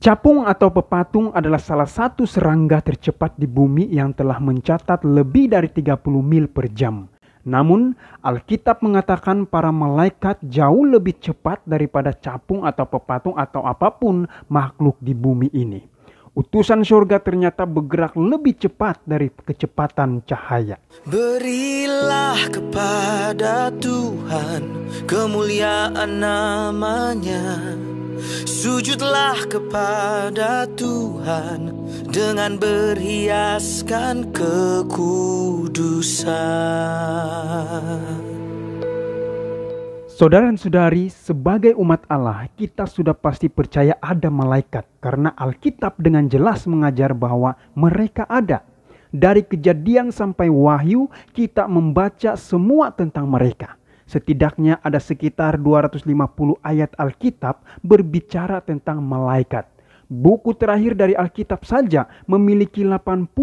Capung atau pepatung adalah salah satu serangga tercepat di bumi yang telah mencatat lebih dari 30 mil per jam. Namun, Alkitab mengatakan para malaikat jauh lebih cepat daripada capung atau pepatung atau apapun makhluk di bumi ini. Utusan surga ternyata bergerak lebih cepat dari kecepatan cahaya. Berilah kepada Tuhan kemuliaan namanya. Sujudlah kepada Tuhan dengan berhiaskan kekudusan. Saudara dan saudari, sebagai umat Allah, kita sudah pasti percaya ada malaikat karena Alkitab dengan jelas mengajar bahwa mereka ada. Dari Kejadian sampai Wahyu, kita membaca semua tentang mereka. Setidaknya ada sekitar 250 ayat Alkitab berbicara tentang malaikat. Buku terakhir dari Alkitab saja memiliki 80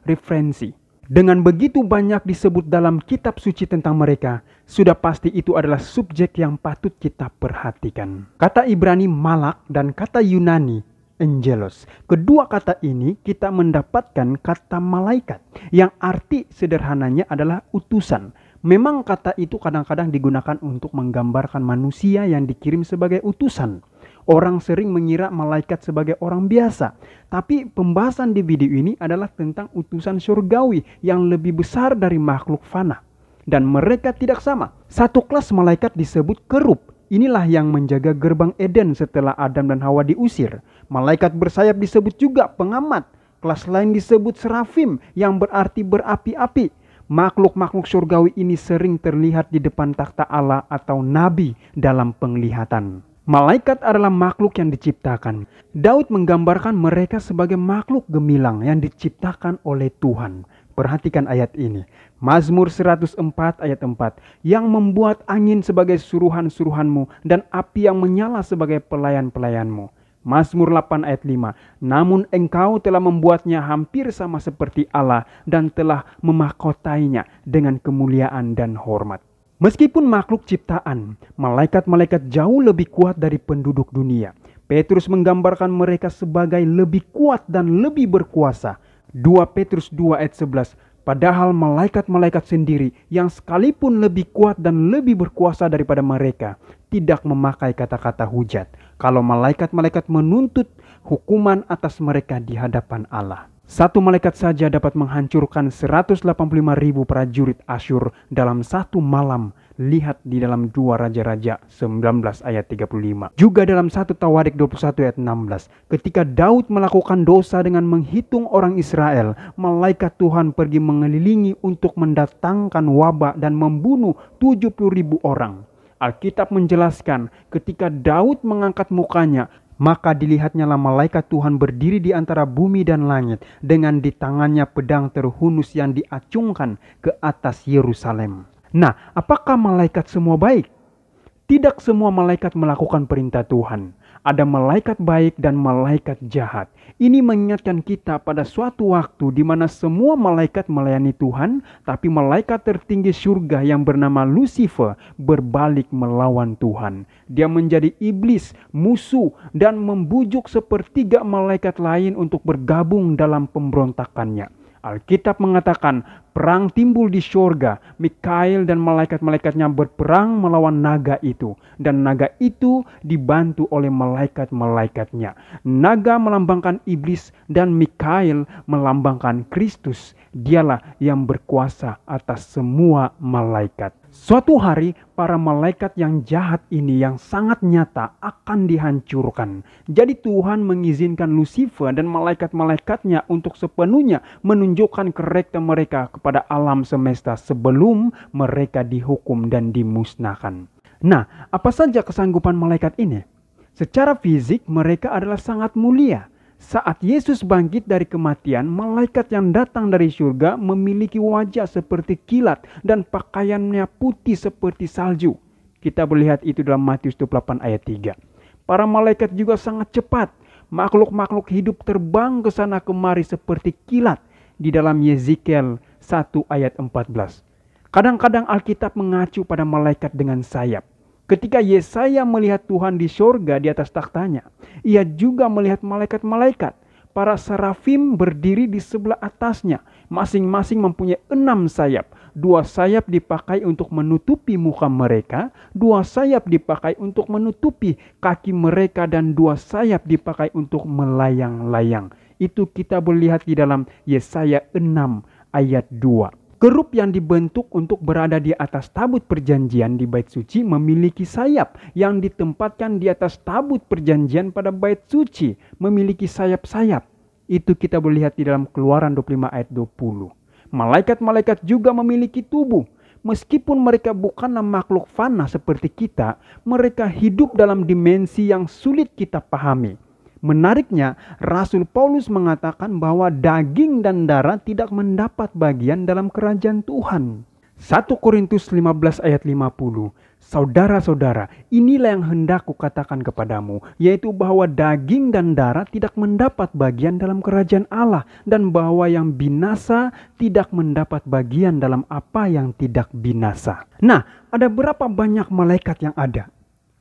referensi. Dengan begitu banyak disebut dalam kitab suci tentang mereka, sudah pasti itu adalah subjek yang patut kita perhatikan. Kata Ibrani malak dan kata Yunani angelos. Kedua kata ini kita mendapatkan kata malaikat yang arti sederhananya adalah utusan. Memang kata itu kadang-kadang digunakan untuk menggambarkan manusia yang dikirim sebagai utusan. Orang sering mengira malaikat sebagai orang biasa. Tapi pembahasan di video ini adalah tentang utusan surgawi yang lebih besar dari makhluk fana. Dan mereka tidak sama. Satu kelas malaikat disebut kerub. Inilah yang menjaga gerbang Eden setelah Adam dan Hawa diusir. Malaikat bersayap disebut juga pengamat. Kelas lain disebut serafim yang berarti berapi-api. Makhluk-makhluk surgawi ini sering terlihat di depan takhta Allah atau nabi dalam penglihatan. Malaikat adalah makhluk yang diciptakan. Daud menggambarkan mereka sebagai makhluk gemilang yang diciptakan oleh Tuhan. Perhatikan ayat ini. Mazmur 104 ayat 4. Yang membuat angin sebagai suruhan-suruhanmu dan api yang menyala sebagai pelayan-pelayanmu. Mazmur 8 ayat 5. Namun engkau telah membuatnya hampir sama seperti Allah dan telah memahkotainya dengan kemuliaan dan hormat. Meskipun makhluk ciptaan, malaikat-malaikat jauh lebih kuat dari penduduk dunia. Petrus menggambarkan mereka sebagai lebih kuat dan lebih berkuasa. 2 Petrus 2 ayat 11. Padahal malaikat-malaikat sendiri yang sekalipun lebih kuat dan lebih berkuasa daripada mereka tidak memakai kata-kata hujat kalau malaikat-malaikat menuntut hukuman atas mereka di hadapan Allah. Satu malaikat saja dapat menghancurkan 185.000 prajurit Asyur dalam satu malam. Lihat di dalam 2 Raja-Raja 19 ayat 35. Juga dalam 1 Tawarik 21 ayat 16. Ketika Daud melakukan dosa dengan menghitung orang Israel, malaikat Tuhan pergi mengelilingi untuk mendatangkan wabah dan membunuh 70.000 orang. Alkitab menjelaskan ketika Daud mengangkat mukanya, maka dilihatnyalah malaikat Tuhan berdiri di antara bumi dan langit dengan di tangannya pedang terhunus yang diacungkan ke atas Yerusalem. Nah, apakah malaikat semua baik? Tidak semua malaikat melakukan perintah Tuhan. Ada malaikat baik dan malaikat jahat. Ini mengingatkan kita pada suatu waktu di mana semua malaikat melayani Tuhan, tapi malaikat tertinggi surga yang bernama Lucifer berbalik melawan Tuhan. Dia menjadi iblis, musuh, dan membujuk sepertiga malaikat lain untuk bergabung dalam pemberontakannya. Alkitab mengatakan perang timbul di surga. Mikail dan malaikat-malaikatnya berperang melawan naga itu. Dan naga itu dibantu oleh malaikat-malaikatnya. Naga melambangkan iblis dan Mikail melambangkan Kristus. Dialah yang berkuasa atas semua malaikat. Suatu hari para malaikat yang jahat ini yang sangat nyata akan dihancurkan. Jadi Tuhan mengizinkan Lucifer dan malaikat-malaikatnya untuk sepenuhnya menunjukkan karakter mereka kepada alam semesta sebelum mereka dihukum dan dimusnahkan. Nah, apa saja kesanggupan malaikat ini? Secara fisik mereka adalah sangat mulia. Saat Yesus bangkit dari kematian, malaikat yang datang dari surga memiliki wajah seperti kilat dan pakaiannya putih seperti salju. Kita melihat itu dalam Matius 28 ayat 3. Para malaikat juga sangat cepat. Makhluk-makhluk hidup terbang ke sana kemari seperti kilat di dalam Yeskiel 1 ayat 14. Kadang-kadang Alkitab mengacu pada malaikat dengan sayap. Ketika Yesaya melihat Tuhan di sorga di atas takhtanya, ia juga melihat malaikat-malaikat. Para serafim berdiri di sebelah atasnya, masing-masing mempunyai 6 sayap. 2 sayap dipakai untuk menutupi muka mereka, 2 sayap dipakai untuk menutupi kaki mereka, dan 2 sayap dipakai untuk melayang-layang. Itu kita melihat di dalam Yesaya 6 ayat 2. Kerup yang dibentuk untuk berada di atas tabut perjanjian di bait suci memiliki sayap yang ditempatkan di atas tabut perjanjian pada bait suci memiliki sayap-sayap. Itu kita boleh lihat di dalam Keluaran 25 ayat 20. Malaikat-malaikat juga memiliki tubuh. Meskipun mereka bukanlah makhluk fana seperti kita, mereka hidup dalam dimensi yang sulit kita pahami. Menariknya, Rasul Paulus mengatakan bahwa daging dan darah tidak mendapat bagian dalam kerajaan Tuhan. 1 Korintus 15 ayat 50. Saudara-saudara, inilah yang hendak kukatakan kepadamu, yaitu bahwa daging dan darah tidak mendapat bagian dalam kerajaan Allah, dan bahwa yang binasa tidak mendapat bagian dalam apa yang tidak binasa. Nah, ada berapa banyak malaikat yang ada?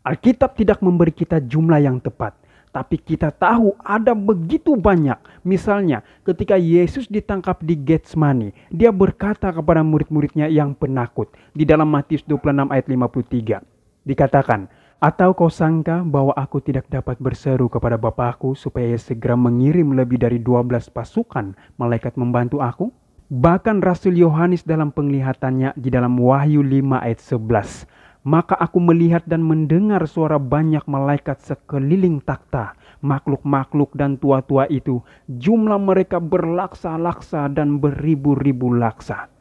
Alkitab tidak memberi kita jumlah yang tepat. Tapi kita tahu ada begitu banyak. Misalnya ketika Yesus ditangkap di Getsemani, dia berkata kepada murid-muridnya yang penakut. Di dalam Matius 26 ayat 53. Dikatakan, "Atau kau sangka bahwa aku tidak dapat berseru kepada Bapakku supaya ia segera mengirim lebih dari 12 pasukan malaikat membantu aku?" Bahkan Rasul Yohanes dalam penglihatannya di dalam Wahyu 5 ayat 11. "Maka aku melihat dan mendengar suara banyak malaikat sekeliling takhta, makhluk-makhluk dan tua-tua itu, jumlah mereka berlaksa-laksa dan beribu-ribu laksa."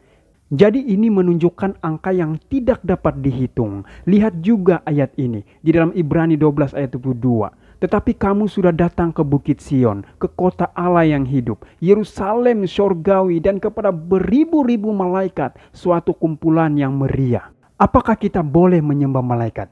Jadi ini menunjukkan angka yang tidak dapat dihitung. Lihat juga ayat ini di dalam Ibrani 12 ayat 22. "Tetapi kamu sudah datang ke Bukit Sion, ke kota Allah yang hidup, Yerusalem surgawi, dan kepada beribu-ribu malaikat, suatu kumpulan yang meriah." Apakah kita boleh menyembah malaikat?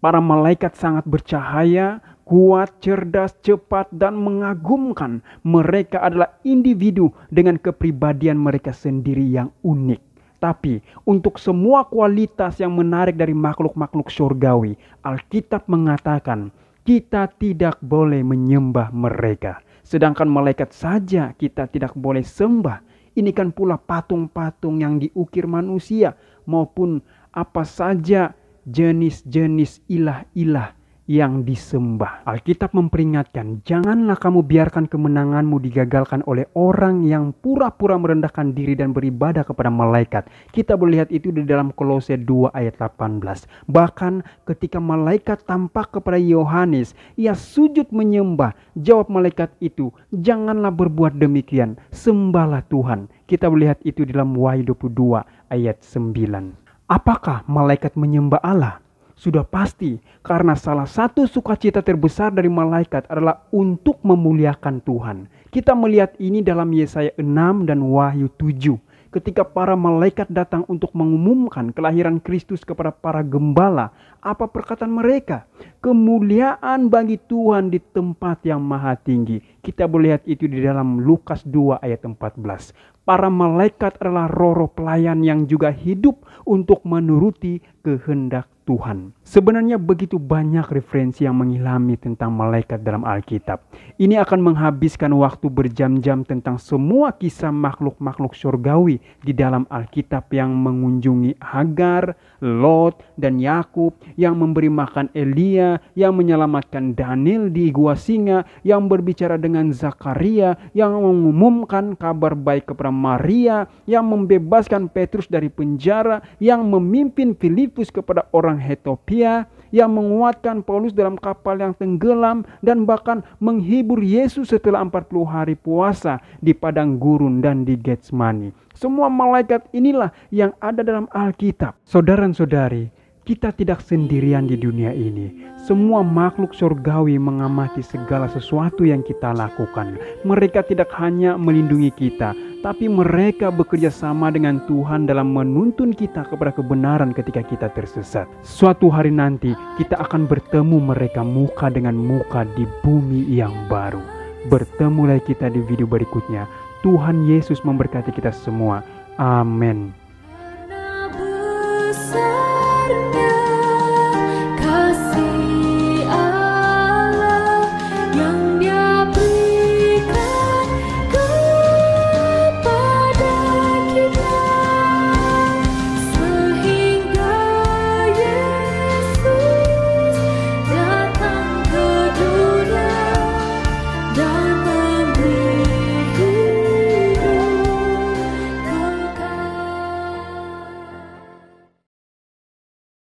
Para malaikat sangat bercahaya, kuat, cerdas, cepat, dan mengagumkan. Mereka adalah individu dengan kepribadian mereka sendiri yang unik. Tapi untuk semua kualitas yang menarik dari makhluk-makhluk surgawi, Alkitab mengatakan kita tidak boleh menyembah mereka. Sedangkan malaikat saja kita tidak boleh sembah. Ini kan pula patung-patung yang diukir manusia maupun apa saja jenis-jenis ilah-ilah yang disembah. Alkitab memperingatkan, janganlah kamu biarkan kemenanganmu digagalkan oleh orang yang pura-pura merendahkan diri dan beribadah kepada malaikat. Kita boleh lihat itu di dalam Kolose 2 ayat 18. Bahkan ketika malaikat tampak kepada Yohanes, ia sujud menyembah. Jawab malaikat itu, "Janganlah berbuat demikian, sembahlah Tuhan." Kita melihat itu di dalam Wahyu 22 ayat 9. Apakah malaikat menyembah Allah? Sudah pasti, karena salah satu sukacita terbesar dari malaikat adalah untuk memuliakan Tuhan. Kita melihat ini dalam Yesaya 6 dan Wahyu 7. Ketika para malaikat datang untuk mengumumkan kelahiran Kristus kepada para gembala, apa perkataan mereka? "Kemuliaan bagi Tuhan di tempat yang maha tinggi." Kita boleh lihat itu di dalam Lukas 2 ayat 14. Para malaikat adalah roh-roh pelayan yang juga hidup untuk menuruti kehendak Tuhan. Sebenarnya begitu banyak referensi yang mengilhami tentang malaikat dalam Alkitab. Ini akan menghabiskan waktu berjam-jam tentang semua kisah makhluk-makhluk surgawi di dalam Alkitab yang mengunjungi Hagar, Lot, dan Yakub, yang memberi makan Elia, yang menyelamatkan Daniel di gua singa, yang berbicara dengan Zakaria, yang mengumumkan kabar baik kepada Maria, yang membebaskan Petrus dari penjara, yang memimpin Filipus kepada orang Ethiopia, yang menguatkan Paulus dalam kapal yang tenggelam, dan bahkan menghibur Yesus setelah 40 hari puasa di padang gurun dan di Getsemani. Semua malaikat inilah yang ada dalam Alkitab. Saudara-saudari, kita tidak sendirian di dunia ini. Semua makhluk surgawi mengamati segala sesuatu yang kita lakukan. Mereka tidak hanya melindungi kita, tapi mereka bekerja sama dengan Tuhan dalam menuntun kita kepada kebenaran ketika kita tersesat. Suatu hari nanti kita akan bertemu mereka muka dengan muka di bumi yang baru. Bertemu lagi kita di video berikutnya. Tuhan Yesus memberkati kita semua. Amin.